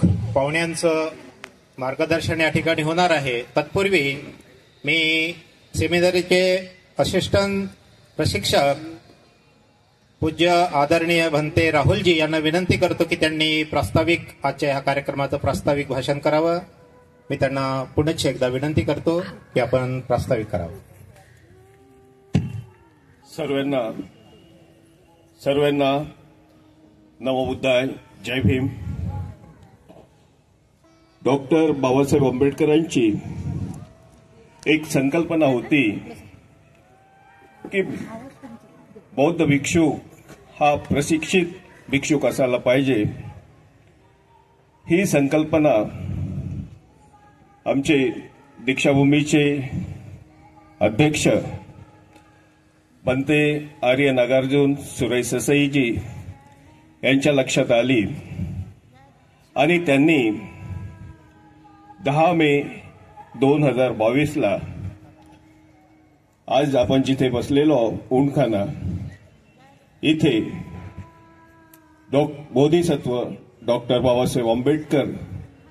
प्रमुख पाहुण्यांचं मार्गदर्शन या ठिकाणी होणार आहे. तत्पूर्वी मी सेमिनारीचे असिस्टंट प्रशिक्षक पूज्य आदरणीय भंते राहुलजी यांना विनंती करतो की त्यांनी प्रास्ताविक आजच्या या कार्यक्रमाचं प्रास्ताविक भाषण करावं. मी त्यांना पुनश्च एकदा विनंती करतो की आपण प्रास्ताविक करावं. सर्वांना नमोबुद्धाय, जय भीम. डॉक्टर बाबासाहेब आंबेडकरांची एक संकल्पना होती की बौद्ध भिक्षू हा प्रशिक्षित भिक्षुक असायला पाहिजे. ही संकल्पना आमचे दीक्षाभूमीचे अध्यक्ष भंते आर्य नागार्जुन सुरई ससाईजी यांच्या लक्षात आली आणि त्यांनी 10 मे 2022 आज आपण जिथे बसलेलो उंडखाना इथे बोधिसत्व डॉक्टर बाबासाहेब आंबेडकर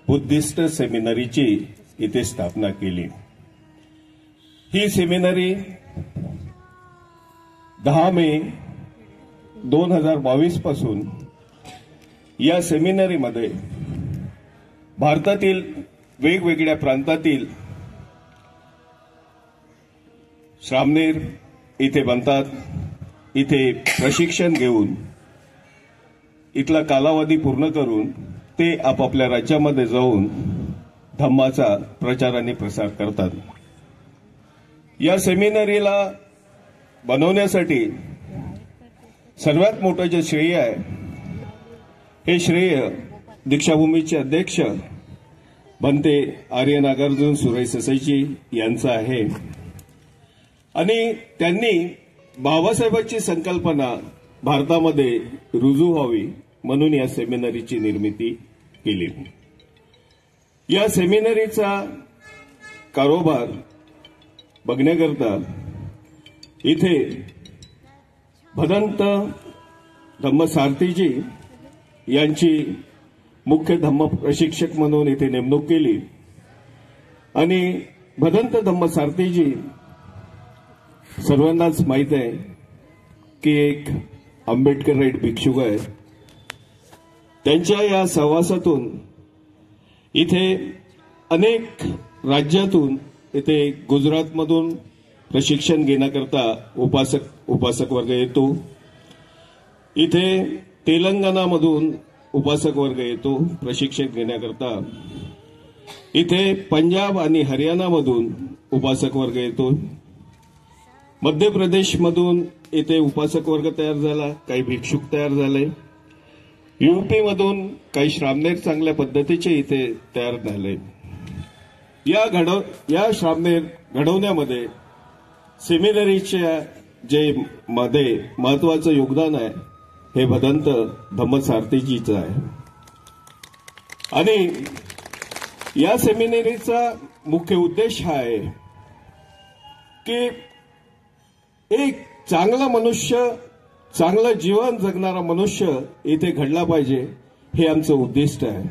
बुद्धिस्ट सेमिनरीची इथे स्थापना केली. ही सेमिनरी 10 मे 2022 पासून या सेमिनरीमध्ये भारतातील वेगवेगळ्या प्रांतातील श्रामणेर इथे बनतात. इथे प्रशिक्षण घेऊन इथला कालावधी पूर्ण करून ते आपापल्या राज्यामध्ये जाऊन धम्माचा प्रचार आणि प्रसार करतात. या सेमिनरीला बनवण्यासाठी सर्वात मोठं जे श्रेय आहे हे श्रेय दीक्षाभूमीचे अध्यक्ष भंते आर्य नागार्जुन सुरई ससाईजी यांचं आहे. आणि त्यांनी बाबासाहेबांची संकल्पना भारतामध्ये रुजू व्हावी म्हणून या सेमिनरीची निर्मिती केली. या सेमिनरीचा कारोबार बघण्याकरता इथे भदंत धम्मसारथीजी यांची मुख्य धम्म प्रशिक्षक म्हणून इथे नेमणूक केली. आणि भदंत धम्मसारथीजी सर्वांनाच माहीत आहे की एक आंबेडकराईट भिक्षुक आहे. त्यांच्या या सहवासातून इथे अनेक राज्यातून इथे गुजरातमधून प्रशिक्षण घेण्याकरता उपासक वर्ग येतो. इथे तेलंगणामधून उपासक वर्ग येतो प्रशिक्षण घेण्याकरता. इथे पंजाब आणि हरियाणामधून उपासक वर्ग येतो. मध्य प्रदेशमधून इथे उपासक वर्ग तयार झाला, काही भिक्षुक तयार झाले. यूपीमधून काही श्रामणेर चांगल्या पद्धतीचे इथे तयार झाले. या श्रामणेर घडवण्यामध्ये सेमिनरीच्या जे मध्ये महत्वाचं योगदान आहे हे भदंत धम्मसारथीजीचं आहे. आणि या सेमिनरीचा मुख्य उद्देश हा आहे की एक चांगला मनुष्य, चांगलं जीवन जगणारा मनुष्य इथे घडला पाहिजे, हे आमचं उद्दिष्ट आहे.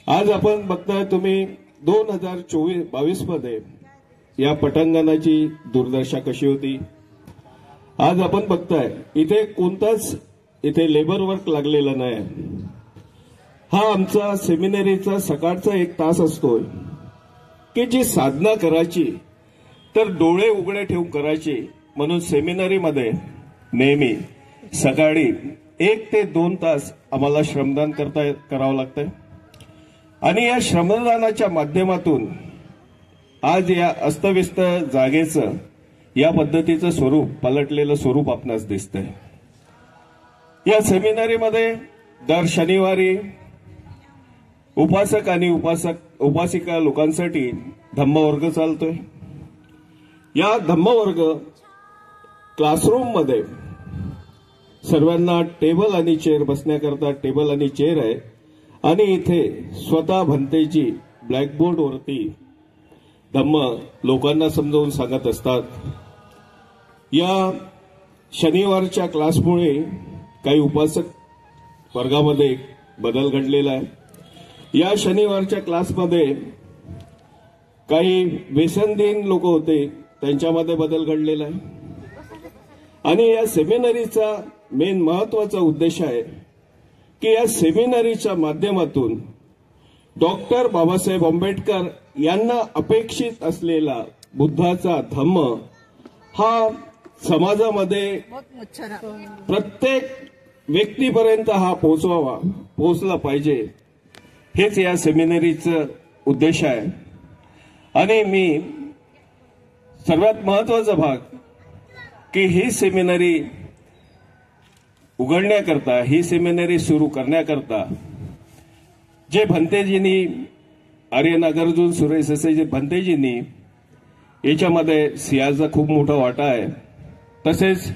आज आपण बघताय तुम्ही 2022 मध्ये या पटांगणाची दुर्दशा कशी होती. आज आपण बघताय इथे कोणताच इथे लेबर वर्क लागलेला नाही. हा आमचा सेमिनरीचा सकाळचा 1 तास असतोय की जी साधना करायची तर डोळे उघडे ठेवून करायची. म्हणून सेमिनरीमध्ये नेहमी सकाळी 1 ते 2 तास आम्हाला श्रमदान करावं लागतंय. आणि या श्रमदानाच्या माध्यमातून आज या अस्तव्यस्त जागेचं या पद्धतीचं स्वरूप, पलटलेलं स्वरूप आपणास दिसतंय. या सेमिनरीमध्ये दर शनिवारी उपासक आणि उपासिका लोकांसाठी धम्मवर्ग चालतोय. या धम्मवर्ग क्लासरूममध्ये सर्वांना टेबल आणि चेअर बसण्याकरता टेबल आणि चेअर आहे. आणि इथे स्वतः भंतेजी ब्लॅकबोर्डवरती धम्म लोकांना समजावून सांगत असतात. या शनिवारच्या क्लासमुळे काही उपासक वर्गामध्ये बदल घडलेला आहे. या शनिवारच्या क्लासमध्ये काही व्यसनधीन लोक होते, त्यांच्यामध्ये बदल घडलेला आहे. आणि या सेमिनरीचा मेन महत्वाचा उद्देश आहे की या सेमिनरीच्या माध्यमातून डॉक्टर बाबासाहेब आंबेडकर यांना अपेक्षित असलेला बुद्धाचा धम्म हा समाजामध्ये प्रत्येक व्यक्तीपर्यंत हा पोहोचला पाहिजे, हेच या सेमिनरीचं उद्देश आहे. आणि मी सर्वात महत्वाचा भाग की ही सेमिनरी उघडण्याकरता, ही सेमिनरी सुरू करण्याकरता जे भंतेजींनी, आर्य नागार्जुन सुरेश असे जे भंतेजींनी, याच्यामध्ये सियाचा खूप मोठा वाटा आहे. तसेच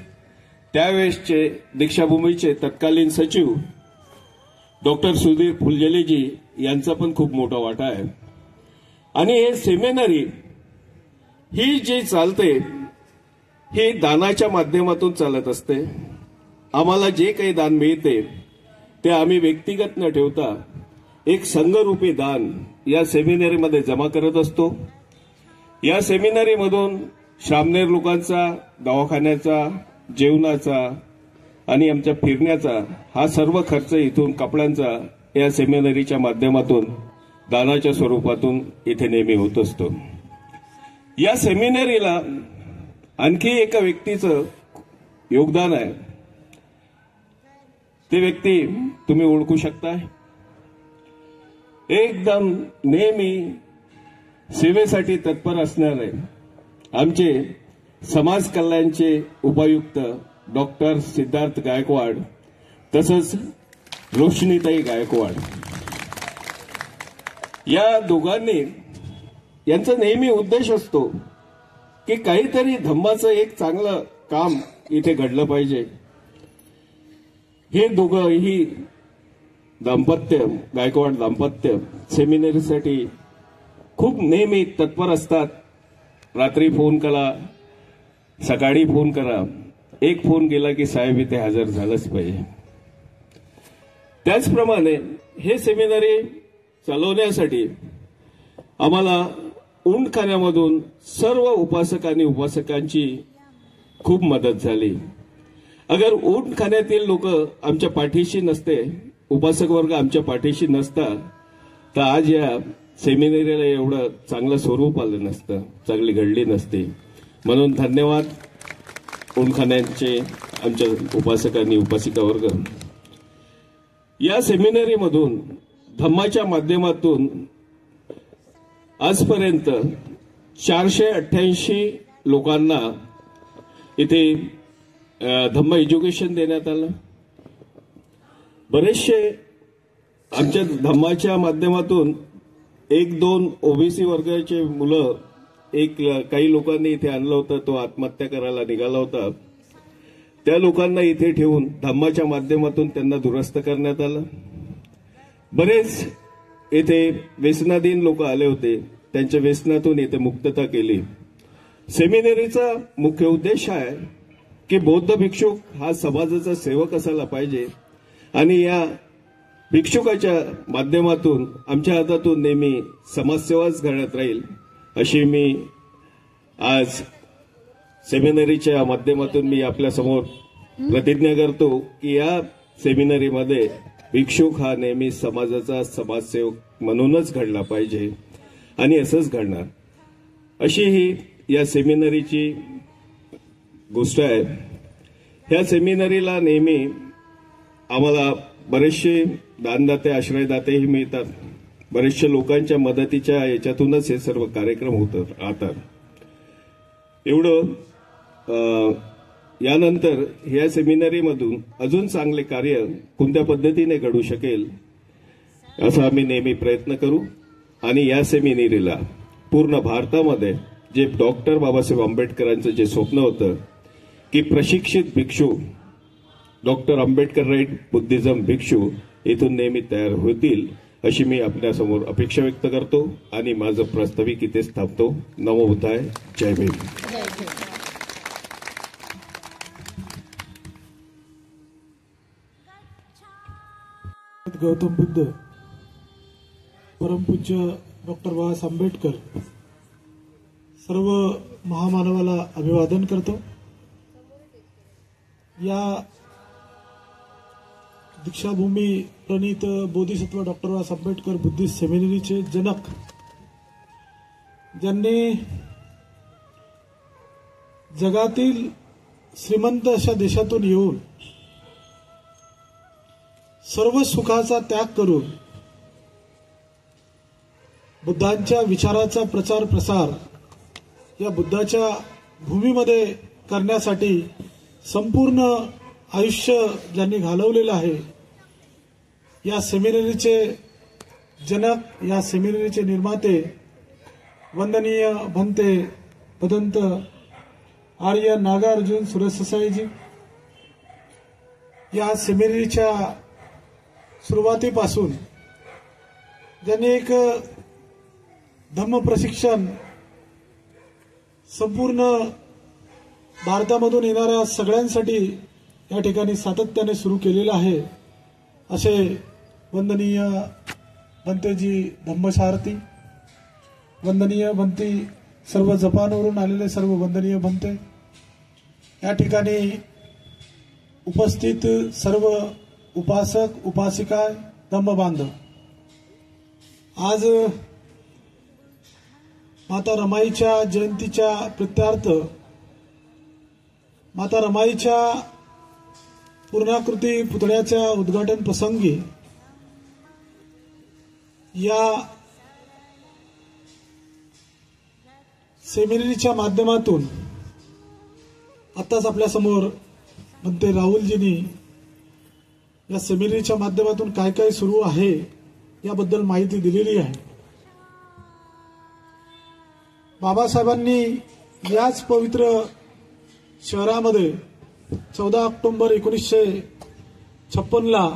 त्यावेळेसचे दीक्षाभूमीचे तत्कालीन सचिव डॉक्टर सुधीर फुलझेलेजी यांचा पण खूप मोठा वाटा आहे. आणि हे सेमिनरी ही जी चालते ही दानाच्या माध्यमातून चालत असते. आम्हाला जे काही दान मिळते ते आम्ही व्यक्तिगत न ठेवता एक संघरूपी दान या सेमिनरीमध्ये जमा करत असतो. या सेमिनरीमधून श्रामनेर लोकांचा, दवाखान्याचा, जेवणाचा आणि आमच्या फिरण्याचा हा सर्व खर्च इथून कपड्यांचा या सेमिनरीच्या माध्यमातून दानाच्या स्वरूपातून इथे नेहमी होत असतो. या सेमिनरीला आणखी एका व्यक्तीचं योगदान आहे. ते व्यक्ती तुम्ही ओळखू शकताय. एकदम नेहमी सेवेसाठी तत्पर असणारे आमचे समाज कल्याणचे उपायुक्त डॉक्टर सिद्धार्थ गायकवाड, तसंच रोशनीताई गायकवाड, या दोघांनी, यांचा नेहमी उद्देश असतो की काहीतरी धम्माचं एक चांगलं काम इथे घडलं पाहिजे. हे दोघंही दाम्पत्य, गायकवाड दाम्पत्य, सेमिनरीसाठी खूप नेहमी तत्पर असतात. रात्री फोन करा, सकाळी फोन करा, एक फोन गेला की साहेब इथे हजर झालंच पाहिजे. त्याचप्रमाणे हे सेमिनरी चालवण्यासाठी आम्हाला उंटखान्यामधून सर्व उपासक आणि उपासकांची खूप मदत झाली. अगर उंटखान्यातील लोक आमच्या पाठीशी नसते, उपासक वर्ग आमच्या पाठीशी नसता, तर आज या सेमिनरीला एवढं चांगलं स्वरूप आलं नसतं, चांगली घडली नसती. म्हणून धन्यवाद उंटखान्यांचे, आमच्या उपासक आणि उपासिका वर्ग. या सेमिनरीमधून धम्माच्या माध्यमातून आजपर्यंत 488 लोकांना इथे धम्म एज्युकेशन देण्यात आलं. बरेचसे आमच्या धम्माच्या माध्यमातून 1-2 ओबीसी वर्गाचे मुलं काही लोकांनी इथे आणलं होतं, तो आत्महत्या करायला निघाला होता. त्या लोकांना इथे ठेवून धम्माच्या माध्यमातून त्यांना दुरुस्त करण्यात आलं. बरेच येथे व्यसनाधीन लोक आले होते, त्यांच्या व्यसनातून येथे मुक्तता केली. सेमिनरीचा मुख्य उद्देश आहे की बौद्ध भिक्षुक हा समाजाचा सेवक असायला पाहिजे आणि या भिक्षुकाच्या माध्यमातून आमच्या हातातून नेहमी समाजसेवाच घडत राहील, अशी मी आज सेमिनरीच्या माध्यमातून मी आपल्या समोर प्रतिज्ञा करतो की या सेमिनरीमध्ये भिक्षुक हा नेहमी समाजाचा समाजसेवक म्हणूनच घडला पाहिजे आणि असंच घडणार, अशी ही या सेमिनरीची गोष्ट आहे. ह्या सेमिनरीला नेहमी आम्हाला बरेचसे दानदाते, आश्रयदातेही मिळतात. बरेचशा लोकांच्या मदतीच्या याच्यातूनच हे सर्व कार्यक्रम होत राहतात. एवढं यानंतर या सेमिनरीमधून अजून चांगले कार्य कोणत्या पद्धतीने घडू शकेल असा आम्ही नेहमी प्रयत्न करू. आणि या सेमिनरीला पूर्ण भारतामध्ये जे डॉक्टर बाबासाहेब आंबेडकरांचं जे स्वप्न होतं की प्रशिक्षित भिक्षू, डॉक्टर आंबेडकर राईट बुद्धिझम भिक्षू इथून नेहमी तयार होतील, अशी मी आपल्यासमोर अपेक्षा व्यक्त करतो आणि माझं प्रास्ताविक इथेच थांबतो. नमो बुद्धाय, जय भीम. गौतम बुद्ध परमपूज्य डॉक्टर बाबासाहेब आंबेडकर सर्व महामानवाला अभिवादन करतो। या दीक्षाभूमी प्रणीत बोधिसत्व डॉक्टर बाबासाहेब आंबेडकर बुद्धिस्ट सेमिनरीचे जनक, ज्यांनी जगातील श्रीमंत अशा देशातून येऊन सर्व सुखाचा त्याग करून बुद्धांच्या विचाराचा प्रचार प्रसार या बुद्धाच्या भूमीमध्ये करण्यासाठी संपूर्ण आयुष्य ज्यांनी घालवलेलं आहे, या सेमिनरीचे जनक, या सेमिनरीचे निर्माते वंदनीय भंते भदंत आर्य नागार्जुन सुरेशसाईजी, या सेमिनरीच्या सुरुवातीपासून ज्यांनी एक धम्म प्रशिक्षण संपूर्ण भारतामधून येणाऱ्या सगळ्यांसाठी या ठिकाणी सातत्याने सुरू केलेलं आहे, असे वंदनीय भंतेजी धम्मसारथी, वंदनीय भंती सर्व जपानवरून आलेले सर्व वंदनीय भंते, या ठिकाणी उपस्थित सर्व उपासक उपासिका धम्म बांधव, आज माता रमाईच्या जयंतीच्या प्रित्यार्थ माता रमाईच्या पूर्णाकृती पुतळ्याच्या उद्घाटन प्रसंगी या सेमिनरीच्या माध्यमातून आताच आपल्या समोर म्हणते राहुलजींनी या सेमिनरीच्या माध्यमातून काय काय सुरू आहे याबद्दल माहिती दिलेली आहे। बाबासाहेबांनी याच पवित्र शहरामध्ये 14 ऑक्टोबर 1956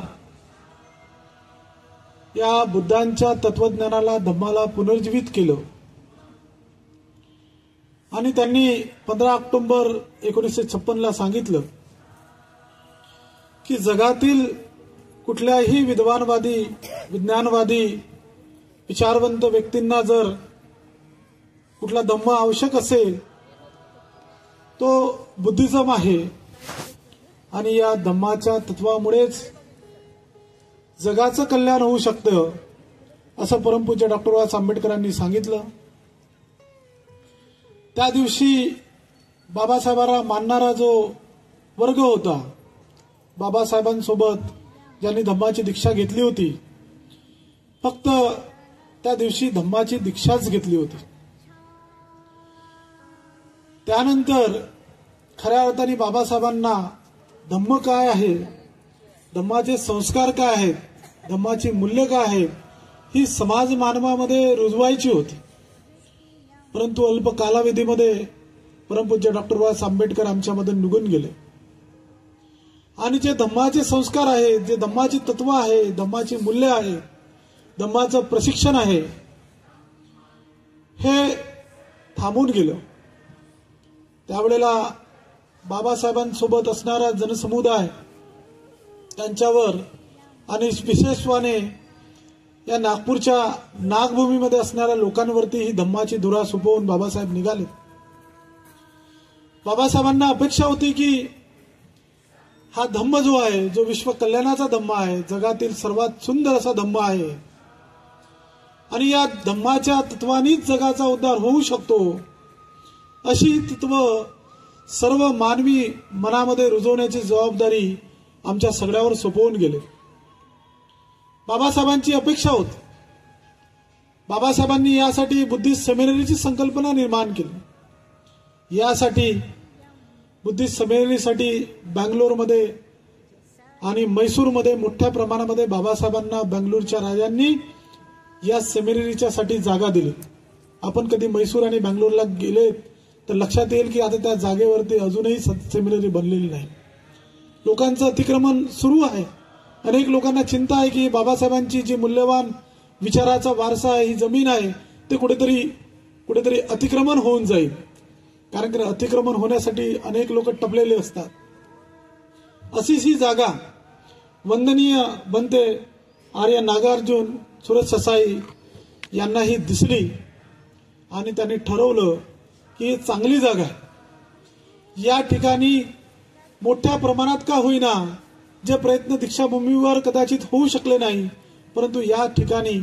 या बुद्धांच्या तत्वज्ञानाला, धम्माला पुनर्जीवित केलं आणि त्यांनी 15 ऑक्टोबर 1956 सांगितलं की जगातील कुठल्याही विद्वानवादी, विज्ञानवादी, विचारवंत व्यक्तींना जर कुठला धम्म आवश्यक असेल तो बुद्धिझम आहे आणि या धम्माच्या तत्वामुळेच जगाचं कल्याण होऊ शकतं, असं परमपूज्य डॉक्टर बाबासाहेब आंबेडकरांनी सांगितलं। त्या दिवशी बाबासाहेबांना मानणारा जो वर्ग होता, बाबासाहेबांसोबत ज्यांनी धम्माची दीक्षा घेतली होती, फक्त त्या दिवशी धम्माची दीक्षाच घेतली होती। त्यानंतर खऱ्या अर्थाने बाबासाहेबांना धम्म काय आहे, धम्माचे संस्कार काय आहेत, धम्माची मूल्य काय आहेत, ही समाज मानवामध्ये रुजवायची होती। परंतु अल्प कालावधीमध्ये परमपूज्य डॉक्टर बाबासाहेब आंबेडकर आमच्यामध्ये निघून गेले आणि जे धम्माचे संस्कार आहेत, जे धम्माची तत्व आहे, धम्माची मूल्य आहे, धम्माचं प्रशिक्षण आहे, हे थांबून गेलं। त्यावेळेला बाबासाहेबांसोबत असणारा जनसमुदाय त्यांच्यावर आणि विशेषत्वाने या नागपूरच्या नागभूमीमध्ये असणाऱ्या लोकांवरती ही धम्माची धुरा सोपवून बाबासाहेब निघाले। बाबासाहेबांना अपेक्षा होती की हा धम्म जो आहे, जो विश्व कल्याणाचा धम्म आहे, जगातील सर्वात सुंदर असा धम्म आहे आणि या धम्माच्या तत्वानीच जगाचा उद्धार होऊ शकतो, अशी तत्व सर्व मानवी मनामध्ये रुजवण्याची जबाबदारी आमच्या सगळ्यावर सोपवून गेले। बाबासाहेबांची अपेक्षा होती, बाबासाहेबांनी यासाठी बुद्धिस्ट सेमिनरीची संकल्पना निर्माण केली। यासाठी बुद्धिस्ट सेमिनरीसाठी बँगलोरमध्ये आणि मैसूरमध्ये मोठ्या प्रमाणामध्ये बाबासाहेबांना बँगलोरच्या राजांनी या सेमिनरीच्या साठी जागा दिली। आपण कधी मैसूर आणि बँगलोरला गेले तर लक्षात येईल की आता त्या जागेवरती अजूनही सेमिनरी बनलेली नाही। लोकांचं अतिक्रमण सुरू आहे। अनेक लोकांना चिंता आहे की बाबासाहेबांची जी मूल्यवान विचाराचा वारसा आहे, ही जमीन आहे, ते कुठेतरी अतिक्रमण होऊन जाईल। कारण की अतिक्रमण होण्यासाठी अनेक लोक टपलेले असतात। अशीच ही जागा वंदनीय बनते आर्य नागार्जुन सुरेश ससाई यांनाही दिसली आणि त्यांनी ठरवलं की ही चांगली जागा आहे. या ठिकाणी मोठ्या प्रमाणात का होईना जे प्रयत्न दीक्षाभूमीवर कदाचित होऊ शकले नाही, परंतु या ठिकाणी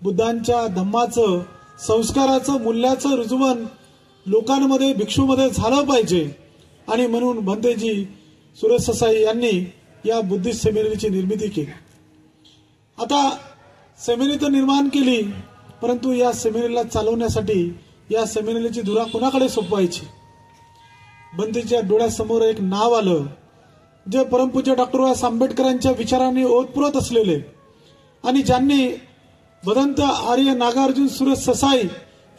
बुद्धांच्या धम्माचं, संस्काराचं, मूल्याचं रुजवण लोकांमध्ये, भिक्षूमध्ये झालं पाहिजे. आणि म्हणून भंतेजी सुरेश ससाई यांनी या बुद्धिस्ट सेमिनरीची निर्मिती केली. आता सेमिनरी तर निर्माण केली, परंतु या सेमिनरीला चालवण्यासाठी या सेमिनरीची धुरा कुणाकडे सोपवायची? भंतेजीच्या डोळ्यासमोर एक नाव आलं, जे परमपूज्य डॉक्टर बाबासाहेब आंबेडकरांच्या विचारांनी ओतप्रोत असलेले आणि ज्यांनी भदंत आर्य नागार्जुन सुरेश ससाई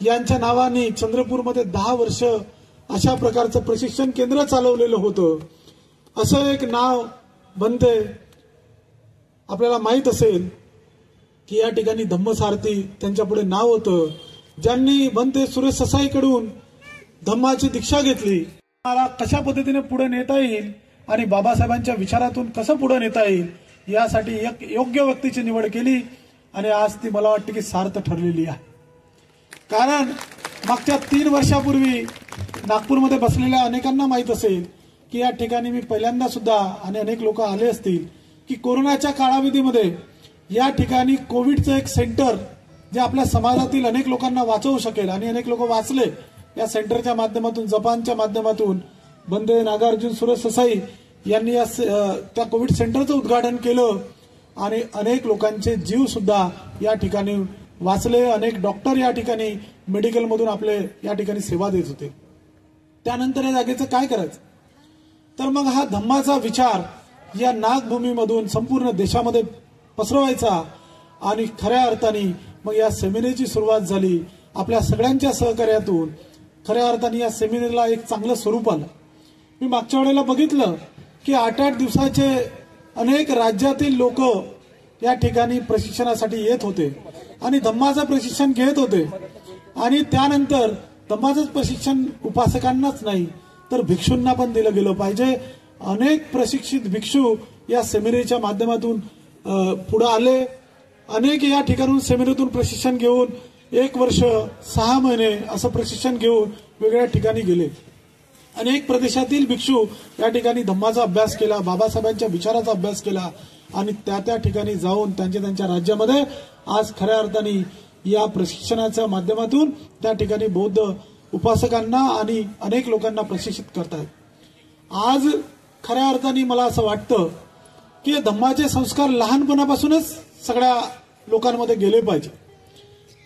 यांच्या नावाने चंद्रपूरमध्ये 10 वर्ष अशा प्रकारचं प्रशिक्षण केंद्र चालवलेलं होतं. असं एक नाव भंते आपल्याला माहीत असेल की या ठिकाणी धम्मसारथी त्यांच्यापुढे नाव होतं, ज्यांनी भंते सुरेश ससाईकडून धम्माची दीक्षा घेतली. मला कशा पद्धतीने पुढे नेता येईल आणि बाबासाहेबांच्या विचारातून कसं पुढे नेता येईल यासाठी एक योग्य व्यक्तीची निवड केली आणि आज ती मला वाटते की सार्थ ठरलेली आहे. कारण मागच्या 3 वर्षापूर्वी नागपूरमध्ये बसलेल्या अनेकांना माहीत असेल की या ठिकाणी मी पहिल्यांदा सुद्धा आणि अनेक लोक आले असतील की कोरोनाच्या काळावधीमध्ये या ठिकाणी कोविडचं एक सेंटर जे आपल्या समाजातील अनेक लोकांना वाचवू शकेल आणि अनेक लोक वाचले. या सेंटरच्या माध्यमातून, जपानच्या माध्यमातून भंते नागार्जुन सुरेश ससाई यांनी त्या कोविड सेंटरचं उद्घाटन केलं आणि अनेक लोकांचे जीव सुद्धा या ठिकाणी वाचले. अनेक डॉक्टर या ठिकाणी मेडिकलमधून आपले या ठिकाणी सेवा देत होते. त्यानंतर या जागेचं काय करायचं? तर मग हा धम्माचा विचार या नागभूमीमधून संपूर्ण देशामध्ये पसरवायचा आणि खऱ्या अर्थाने मग या सेमिनरीची सुरुवात झाली. आपल्या सगळ्यांच्या सहकार्यातून खऱ्या अर्थाने या सेमिनरीला एक चांगलं स्वरूप आलं. मी मागच्या वेळेला बघितलं की 8-8 दिवसाचे अनेक राज्यातील लोक या ठिकाणी प्रशिक्षणासाठी येत होते आणि धम्माचं प्रशिक्षण घेत होते. आणि त्यानंतर धम्माचंच प्रशिक्षण उपासकांनाच नाही तर भिक्षूंना पण दिलं गेलं पाहिजे. अनेक प्रशिक्षित भिक्षू या सेमिनरीच्या माध्यमातून पुढे आले. अनेक या ठिकाणून सेमिनरीतून प्रशिक्षण घेऊन 1 वर्ष 6 महिने असं प्रशिक्षण घेऊन वेगळ्या ठिकाणी गेले. अनेक प्रदेशातील भिक्षू या ठिकाणी धम्माचा अभ्यास केला, बाबासाहेबांच्या विचाराचा अभ्यास केला आणि त्या ठिकाणी जाऊन त्यांच्या राज्यामध्ये आज खऱ्या अर्थाने या प्रशिक्षणाच्या माध्यमातून त्या ठिकाणी बौद्ध उपासकांना आणि अनेक लोकांना प्रशिक्षित करतायत. आज खऱ्या अर्थाने मला असं वाटतं की धम्माचे संस्कार लहानपणापासूनच सगळ्या लोकांमध्ये गेले पाहिजे.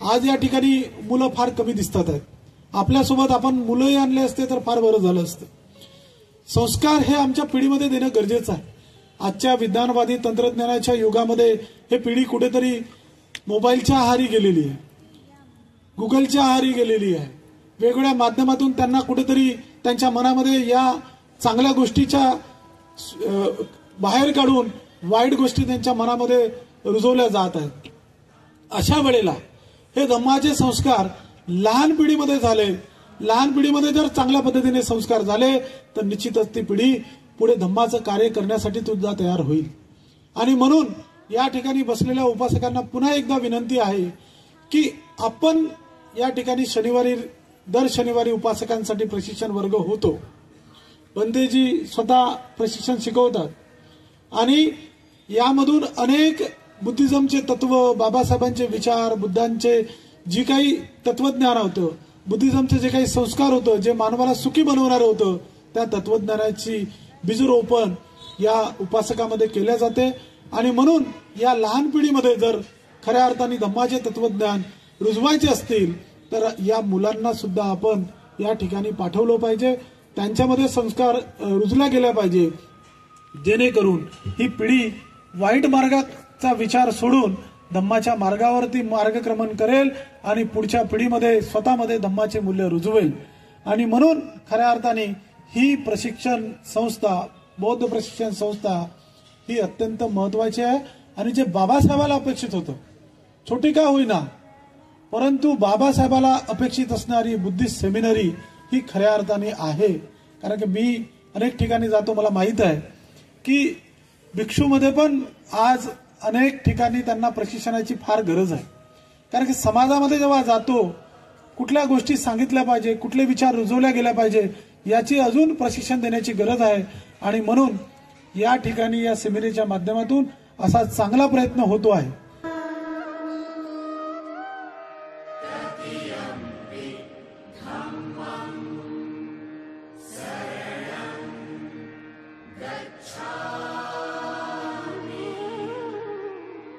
आज या ठिकाणी मुलं फार कमी दिसतात आहेत. आपल्यासोबत आपण मुलंही आणले असते तर फार बरं झालं असतं. संस्कार हे आमच्या पिढीमध्ये देणं गरजेचं आहे. आजच्या विज्ञानवादी तंत्रज्ञानाच्या युगामध्ये हे पिढी कुठेतरी मोबाईलच्या आहारी गेलेली आहे, गुगलच्या आहारी गेलेली आहे. वेगवेगळ्या माध्यमातून त्यांना कुठेतरी त्यांच्या मनामध्ये या चांगल्या गोष्टीच्या बाहेर काढून वाईट गोष्टी त्यांच्या मनामध्ये रुजवल्या जात आहेत. अशा वेळेला हे धम्माचे संस्कार लहान पिढीमध्ये झाले. लहान पिढीमध्ये जर चांगल्या पद्धतीने संस्कार झाले तर निश्चितच ती पिढी पुढे धम्माचं कार्य करण्यासाठी सुद्धा तयार होईल. आणि म्हणून या ठिकाणी बसलेल्या उपासकांना पुन्हा एकदा विनंती आहे की आपण या ठिकाणी दर शनिवारी उपासकांसाठी प्रशिक्षण वर्ग होतो. भंतेजी स्वतः प्रशिक्षण शिकवतात आणि यामधून अनेक बुद्धिझमचे तत्व, बाबासाहेबांचे विचार, बुद्धांचे जी काही तत्वज्ञान होतं, बुद्धिझमचे जे काही संस्कार होतं, जे मानवाला सुखी बनवणारं होतं, त्या तत्वज्ञानाची बीजरोपण या उपासकामध्ये केल्या जाते. आणि म्हणून या लहान पिढीमध्ये जर खऱ्या अर्थाने धम्माचे तत्वज्ञान रुजवायचे असतील तर या मुलांना सुद्धा आपण या ठिकाणी पाठवलं पाहिजे. त्यांच्यामध्ये संस्कार रुजल्या गेल्या पाहिजे, जेणेकरून ही पिढी वाईट मार्गाचा विचार सोडून धम्माच्या मार्गावरती मार्गक्रमण करेल आणि पुढच्या पिढीमध्ये स्वतःमध्ये धम्माचे मूल्य रुजवेल. आणि म्हणून खऱ्या अर्थाने ही प्रशिक्षण संस्था, बौद्ध प्रशिक्षण संस्था ही अत्यंत महत्वाची आहे. आणि जे बाबासाहेबाला अपेक्षित होतं, छोटी का होईना परंतु बाबासाहेबाला अपेक्षित असणारी बुद्धिस्ट सेमिनरी ही खऱ्या अर्थाने आहे. कारण की मी अनेक ठिकाणी जातो, मला माहित आहे की भिक्षूमध्ये पण आज अनेक ठिकाणी त्यांना प्रशिक्षणाची फार गरज आहे. कारण की समाजामध्ये जेव्हा जातो, कुठल्या गोष्टी सांगितल्या पाहिजे, कुठले विचार रुजवल्या गेल्या पाहिजे, याची अजून प्रशिक्षण देण्याची गरज आहे. आणि म्हणून या ठिकाणी या सेमिनारच्या माध्यमातून असा चांगला प्रयत्न होतो आहे.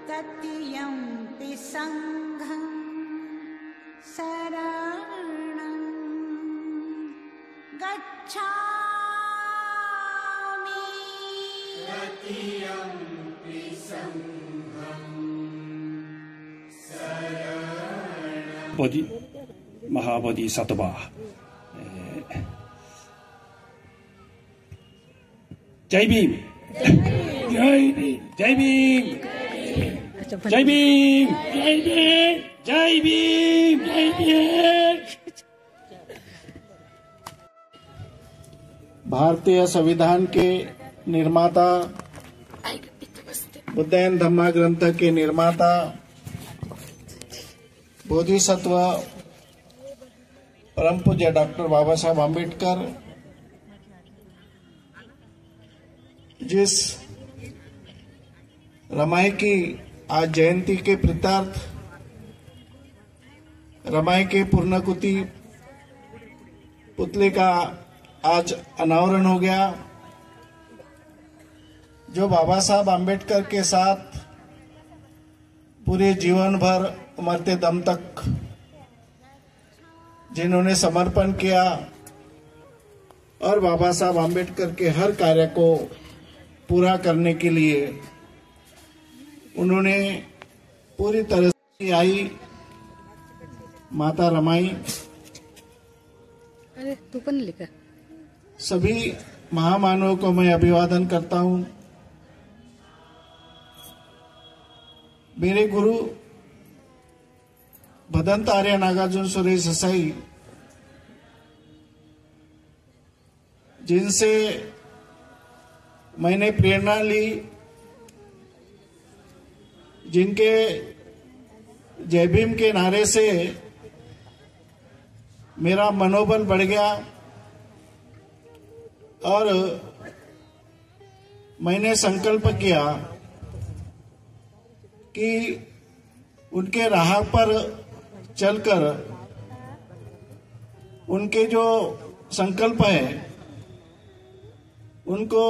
तत्यंपि संघं शरणं गच्छामि. तत्यंपि संघं बोधि महाबोधिसत्व जय भीम जय भीम जय भीम जय भीम जय भीम जय भीम जय भीम. भारतीय संविधान के निर्माता, बुद्धयन धम्मा ग्रंथ के निर्माता, बोधिसत्व परम पूज्य डॉक्टर बाबा साहब आम्बेडकर जिस रमाई की आज जयंती के प्रीतार्थ रमाई के पूर्णाकृति पुतले का आज अनावरण हो गया, जो बाबा साहब आम्बेडकर के साथ पूरे जीवन भर मरते दम तक जिन्होंने समर्पण किया और बाबा साहब आम्बेडकर के हर कार्य को पूरा करने के लिए उन्होंने पूरी तरह से आई माता रमाई. अरे तू पण लिखा. सभी महामानवों को मैं अभिवादन करता हूं. मेरे गुरु भदंत आर्य नागार्जुन सुरेश देसाई, जिनसे मैंने प्रेरणा ली, जिनके जय भीम के नारे से मेरा मनोबल बढ़ गया और मैंने संकल्प किया कि उनके राह पर चलकर उनके जो संकल्प है उनको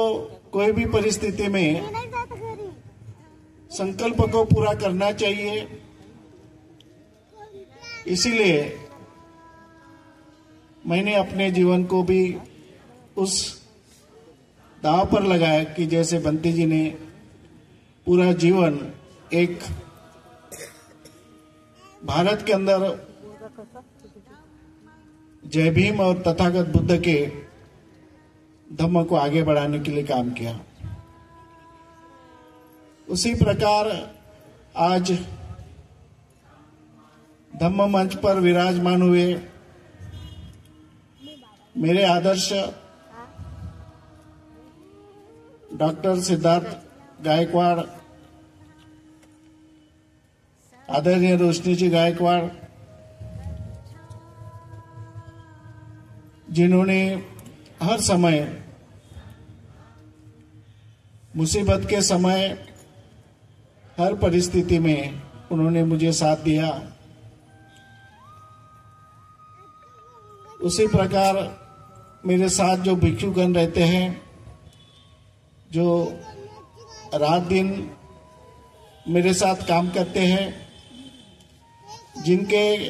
कोई भी परिस्थिति में संकल्प को पूरा करना चाहिए. इसीलिए मैंने अपने जीवन को भी उस दांव पर लगाया कि जैसे बंटी जी ने पूरा जीवन एक भारत के अंदर जय भीम और तथागत बुद्ध के धम्म को आगे बढ़ाने के लिए काम किया. उसी प्रकार आज धम्म मंच पर विराजमान हुए मेरे आदर्श डॉक्टर सिद्धार्थ गायकवाड़, आदरणीय रोशनी जी गायकवाड़, जिन्होंने हर समय मुसीबत के समय हर परिस्थिति में उन्होंने मुझे साथ दिया. उसी प्रकार मेरे साथ जो भिक्षुगण रहते हैं, जो रात दिन मेरे साथ काम करते हैं, जिनके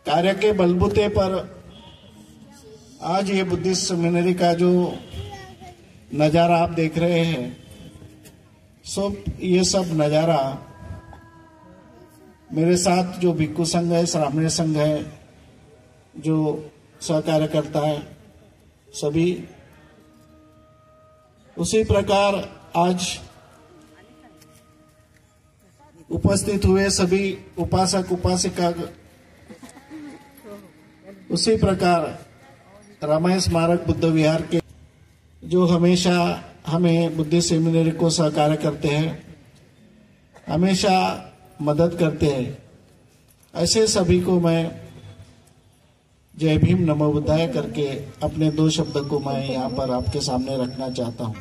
कार्य के बलबूते पर आज ये बुद्धिस्ट सेमिनरी का जो नज़ारा आप देख रहे हैं, ये सब नज़ारा मेरे साथ जो भिक्षु संघ है, श्रामणी संघ है, जो सहकार्य करता है, सभी उसी प्रकार आज उपस्थित हुए सभी उपासक उपासिका, उसी प्रकार रामायण स्मारक बुद्ध विहार के जो हमेशा हमें बुद्धिस्ट सेमिनरी को सहकार्य करते हैं, हमेशा मदद करते हैं, ऐसे सभी को मैं जय भीम नमो बुद्धाय करके अपने 2 शब्द को मैं यहाँ पर आपके सामने रखना चाहता हूँ।